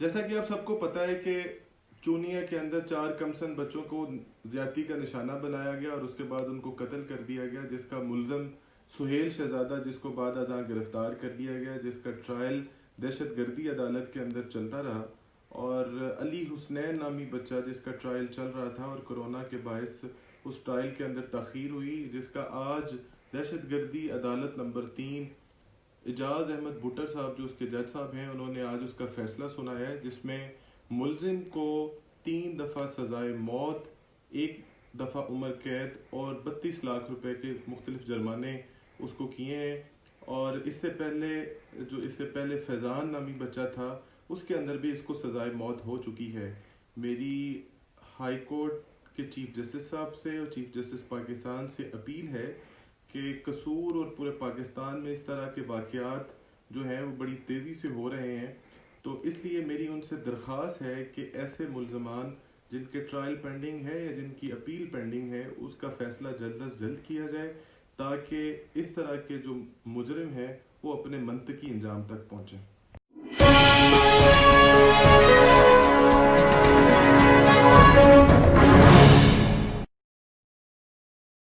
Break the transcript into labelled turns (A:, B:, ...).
A: जैसा कि आप सबको पता है कि चूनिया के अंदर 4 कमसन बच्चों को ज्यादती का निशाना बनाया गया और उसके बाद उनको कत्ल कर दिया गया, जिसका मुलजम सुहेल शहजादा, जिसको बाद अज़ां गिरफ्तार कर लिया गया, जिसका ट्रायल दहशत गर्दी अदालत के अंदर चलता रहा। और अली हुसनैन नामी बच्चा जिसका ट्रायल चल रहा था और कोरोना के बायस उस ट्रायल के अंदर तखीर हुई, जिसका आज दहशत गर्दी अदालत नंबर 3 एजाज अहमद भुट्टर साहब जो उसके जज साहब हैं, उन्होंने आज उसका फैसला सुनाया है, जिसमें मुलजिम को 3 दफ़ा सजाए मौत, 1 दफ़ा उम्र कैद और 32 लाख रुपए के मुख्तलिफ जुर्माने उसको किए हैं। और इससे पहले फैज़ान नामी बच्चा था, उसके अंदर भी इसको सजाए मौत हो चुकी है। मेरी हाई कोर्ट के चीफ जस्टिस साहब से और चीफ जस्टिस पाकिस्तान से अपील है कि कसूर और पूरे पाकिस्तान में इस तरह के वाक़यात जो हैं वो बड़ी तेज़ी से हो रहे हैं, तो इसलिए मेरी उनसे दरख्वास्त है कि ऐसे मुल्ज़मान जिनके ट्रायल पेंडिंग है या जिनकी अपील पेंडिंग है, उसका फ़ैसला जल्द अज जल्द किया जाए, ताकि इस तरह के जो मुजरिम हैं वो अपने मंतकी अंजाम तक पहुँचें।